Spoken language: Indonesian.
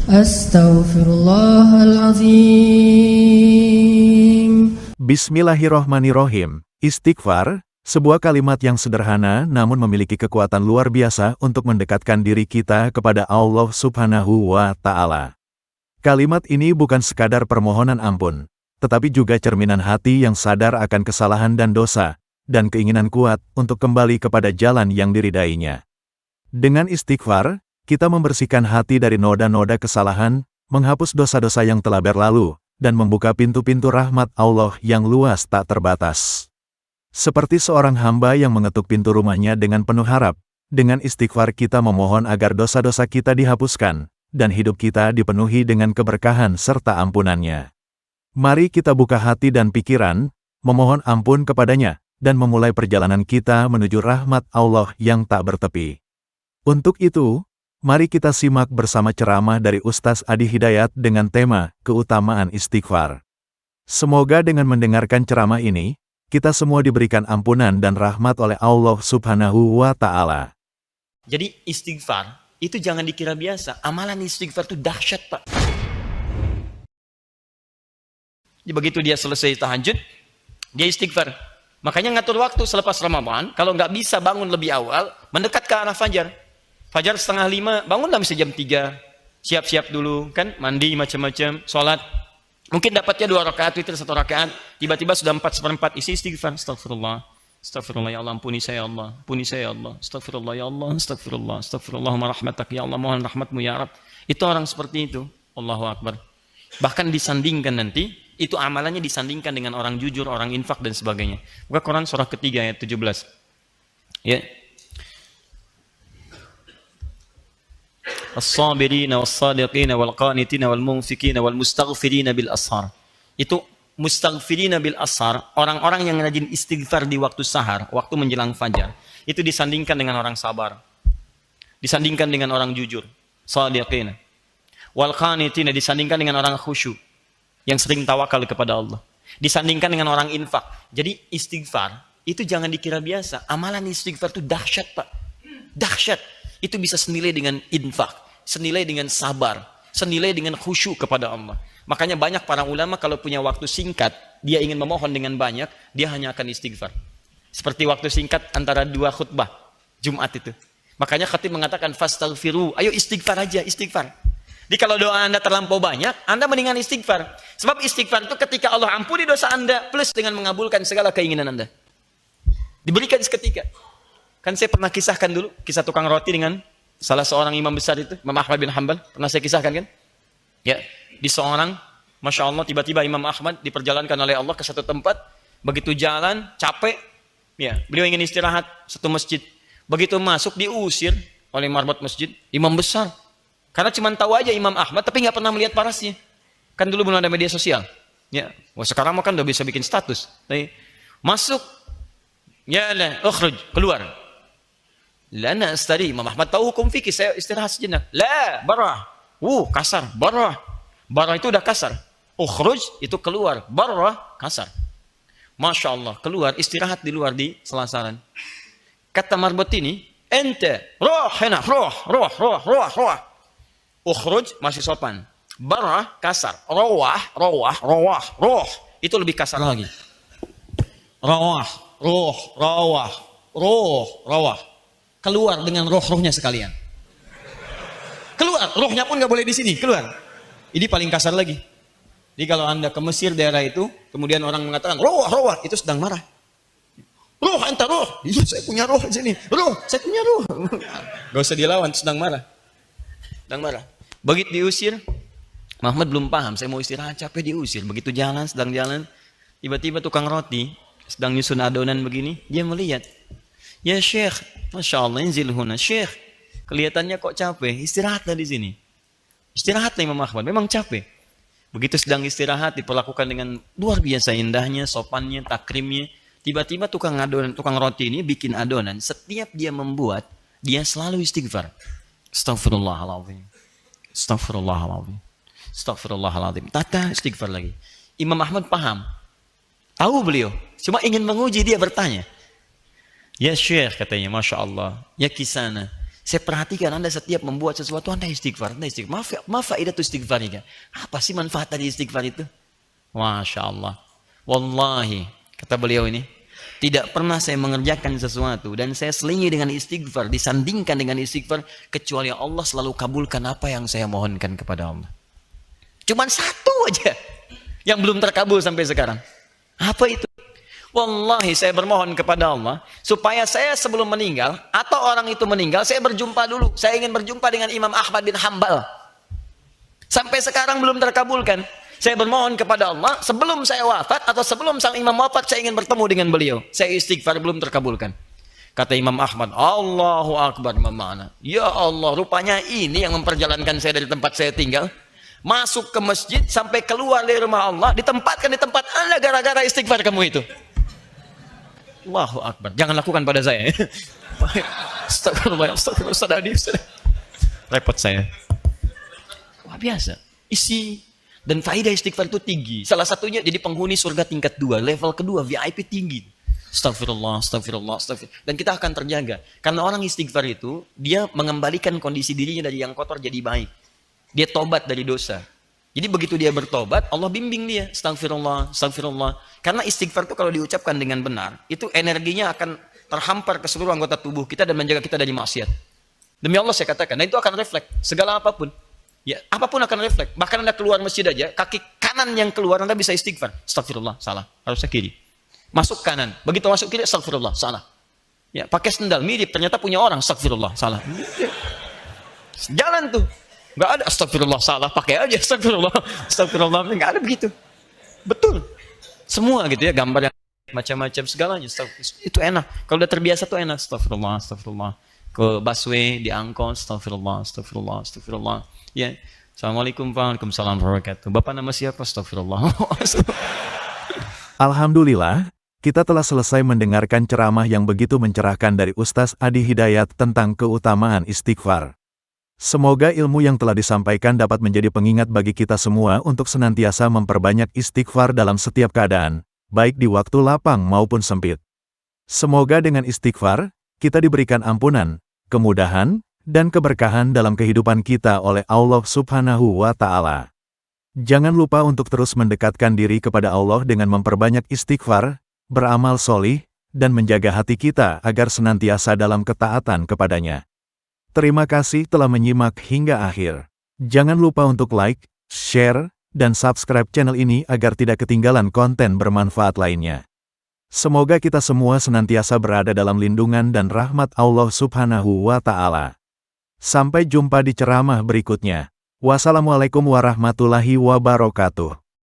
Astaghfirullahalazim. Bismillahirrohmanirrohim. Istighfar, sebuah kalimat yang sederhana namun memiliki kekuatan luar biasa untuk mendekatkan diri kita kepada Allah Subhanahu wa Ta'ala. Kalimat ini bukan sekadar permohonan ampun, tetapi juga cerminan hati yang sadar akan kesalahan dan dosa, dan keinginan kuat untuk kembali kepada jalan yang diridainya. Dengan istighfar, kita membersihkan hati dari noda-noda kesalahan, menghapus dosa-dosa yang telah berlalu, dan membuka pintu-pintu rahmat Allah yang luas tak terbatas. Seperti seorang hamba yang mengetuk pintu rumahnya dengan penuh harap, dengan istighfar kita memohon agar dosa-dosa kita dihapuskan, dan hidup kita dipenuhi dengan keberkahan serta ampunannya. Mari kita buka hati dan pikiran, memohon ampun kepadanya, dan memulai perjalanan kita menuju rahmat Allah yang tak bertepi. Untuk itu, mari kita simak bersama ceramah dari Ustaz Adi Hidayat dengan tema keutamaan istighfar. Semoga dengan mendengarkan ceramah ini, kita semua diberikan ampunan dan rahmat oleh Allah Subhanahu wa Ta'ala. Jadi istighfar itu jangan dikira biasa. Amalan istighfar itu dahsyat, Pak. Begitu dia selesai tahajud, dia istighfar. Makanya ngatur waktu selepas Ramadan, kalau nggak bisa bangun lebih awal, mendekat ke arah fajar. Fajar 4:30, bangunlah mesti jam 3. Siap-siap dulu, kan? Mandi macam-macam, sholat. Mungkin dapatnya 2 rakaat, witir 1 rakaat. Tiba-tiba sudah 4/4 isi istighfar. Astagfirullah. Astagfirullah ya Allah, ampuni saya ya Allah. Ampuni saya ya Allah. Astagfirullah ya Allah. Astagfirullah. Astagfirullahumma rahmatak ya Allah. Mohon rahmatmu ya Rabb. Itu orang seperti itu. Allahu Akbar. Bahkan disandingkan nanti, itu amalannya disandingkan dengan orang jujur, orang infak dan sebagainya. Buka Quran surah ketiga ayat 17. Ya. As-sabirina was-sadiqina wal-qanitina wal-munfikina wal-mustaghfirina bil ashar. Itu mustaghfirina bil ashar, orang-orang yang rajin istighfar di waktu sahar, waktu menjelang fajar. Itu disandingkan dengan orang sabar. Disandingkan dengan orang jujur, sadiqina. Wal-qanitina disandingkan dengan orang khusyuk, yang sering tawakal kepada Allah. Disandingkan dengan orang infak. Jadi istighfar itu jangan dikira biasa. Amalan istighfar itu dahsyat, Pak. Dahsyat. Itu bisa senilai dengan infak, senilai dengan sabar, senilai dengan khusyuk kepada Allah. Makanya banyak para ulama kalau punya waktu singkat, dia ingin memohon dengan banyak, dia hanya akan istighfar. Seperti waktu singkat antara 2 khutbah Jumat itu. Makanya khatib mengatakan fastaghfiru, ayo istighfar aja, istighfar. Jadi kalau doa Anda terlampau banyak, Anda mendingan istighfar. Sebab istighfar itu ketika Allah ampuni dosa Anda, plus dengan mengabulkan segala keinginan Anda. Diberikan seketika. Kan saya pernah kisahkan dulu, kisah tukang roti dengan salah seorang imam besar itu, Imam Ahmad bin Hanbal. Pernah saya kisahkan kan? Ya, di seorang, Masya Allah, tiba-tiba Imam Ahmad diperjalankan oleh Allah ke satu tempat. Begitu jalan, capek, ya, beliau ingin istirahat, satu masjid. Begitu masuk, diusir oleh marbot masjid, imam besar. Karena cuma tahu aja Imam Ahmad, tapi nggak pernah melihat parasnya. Kan dulu belum ada media sosial. Ya, wah sekarang kan udah bisa bikin status. Tapi, masuk, ya lah, ukhruj, keluar. Lana astari, Imam Ahmad tahu hukum fikih, saya istirahat sejenak. La, barah, kasar, barah. Barah itu udah kasar. Ukhruj itu keluar, barah kasar. Masya Allah, keluar istirahat di luar di selasaran. Kata marbot ini, ente, roh, hena, roh. Ukhruj masih sopan. Barah kasar. Roh. Itu lebih kasar lagi. Roh. Keluar dengan roh-rohnya sekalian. Keluar, rohnya pun nggak boleh di sini. Keluar. Ini paling kasar lagi. Jadi kalau Anda ke Mesir daerah itu, kemudian orang mengatakan roh, itu sedang marah. Roh, ente roh. Iya, saya punya roh di sini. Roh, saya punya roh. Gak usah dilawan, sedang marah. Begitu diusir, Muhammad belum paham, saya mau istirahat, capek diusir. Begitu sedang jalan, tiba-tiba tukang roti sedang nyusun adonan begini, dia melihat. Ya Syekh, Masya Allah, inzil huna. Syekh, kelihatannya kok capek, istirahatlah di sini. Istirahatlah Imam Ahmad, memang capek. Begitu sedang istirahat, diperlakukan dengan luar biasa indahnya, sopannya, takrimnya. Tiba-tiba tukang roti ini bikin adonan. Setiap dia membuat, dia selalu istighfar. Astaghfirullahaladzim. Tata istighfar lagi. Imam Ahmad paham. Tahu beliau. Cuma ingin menguji, dia bertanya. Ya Syekh, katanya, Masya Allah. Ya kisana. Saya perhatikan Anda setiap membuat sesuatu, Anda istighfar, Anda istighfar. Maaf faidah itu istighfar ini. Apa sih manfaat dari istighfar itu? Masya Allah. Wallahi, kata beliau ini, tidak pernah saya mengerjakan sesuatu dan saya selingi dengan istighfar, disandingkan dengan istighfar, kecuali Allah selalu kabulkan apa yang saya mohonkan kepada Allah. Cuman satu aja yang belum terkabul sampai sekarang. Apa itu? Wallahi saya bermohon kepada Allah supaya saya sebelum meninggal atau orang itu meninggal, saya berjumpa dulu. Saya ingin berjumpa dengan Imam Ahmad bin Hambal. Sampai sekarang belum terkabulkan. Saya bermohon kepada Allah sebelum saya wafat atau sebelum sang imam wafat, saya ingin bertemu dengan beliau. Saya istighfar, belum terkabulkan. Kata Imam Ahmad, Allahu Akbar, mana? Ya Allah, rupanya ini yang memperjalankan saya dari tempat saya tinggal. Masuk ke masjid sampai keluar dari rumah Allah, ditempatkan di tempat Anda gara-gara istighfar kamu itu. Allahu Akbar. Jangan lakukan pada saya. Astagfirullah, astagfirullah. Repot saya. Wah, biasa. Isi dan faedah istighfar itu tinggi. Salah satunya jadi penghuni surga tingkat 2, level kedua, VIP tinggi. Astagfirullah, astagfirullah, astagfirullah. Dan kita akan terjaga. Karena orang istighfar itu, dia mengembalikan kondisi dirinya dari yang kotor jadi baik. Dia tobat dari dosa. Jadi begitu dia bertobat, Allah bimbing dia. Astagfirullah, astagfirullah. Karena istighfar itu kalau diucapkan dengan benar, itu energinya akan terhampar ke seluruh anggota tubuh kita dan menjaga kita dari maksiat. Demi Allah saya katakan, nah itu akan refleks segala apapun. Ya, apapun akan refleks. Bahkan Anda keluar masjid aja, kaki kanan yang keluar Anda bisa istighfar. Astagfirullah, salah. Harusnya kiri. Masuk kanan. Begitu masuk kiri, astagfirullah, salah. Ya, pakai sendal mirip, ternyata punya orang, astagfirullah, salah. Jalan tuh. Enggak ada astagfirullah, salah, pakai aja astagfirullah. Astagfirullah, enggak ada begitu. Betul. Semua gitu ya, gambar yang macam-macam segalanya. Itu enak. Kalau udah terbiasa tuh enak. Astagfirullah, astagfirullah. Ke busway, di angkot, astagfirullah, astagfirullah, astagfirullah. Ya. Assalamualaikum warahmatullahi wabarakatuh. Bapak nama siapa? Astagfirullah. Alhamdulillah, kita telah selesai mendengarkan ceramah yang begitu mencerahkan dari Ustaz Adi Hidayat tentang keutamaan istighfar. Semoga ilmu yang telah disampaikan dapat menjadi pengingat bagi kita semua untuk senantiasa memperbanyak istighfar dalam setiap keadaan, baik di waktu lapang maupun sempit. Semoga dengan istighfar, kita diberikan ampunan, kemudahan, dan keberkahan dalam kehidupan kita oleh Allah Subhanahu wa Ta'ala. Jangan lupa untuk terus mendekatkan diri kepada Allah dengan memperbanyak istighfar, beramal solih, dan menjaga hati kita agar senantiasa dalam ketaatan kepadanya. Terima kasih telah menyimak hingga akhir. Jangan lupa untuk like, share, dan subscribe channel ini agar tidak ketinggalan konten bermanfaat lainnya. Semoga kita semua senantiasa berada dalam lindungan dan rahmat Allah Subhanahu wa Ta'ala. Sampai jumpa di ceramah berikutnya. Wassalamualaikum warahmatullahi wabarakatuh.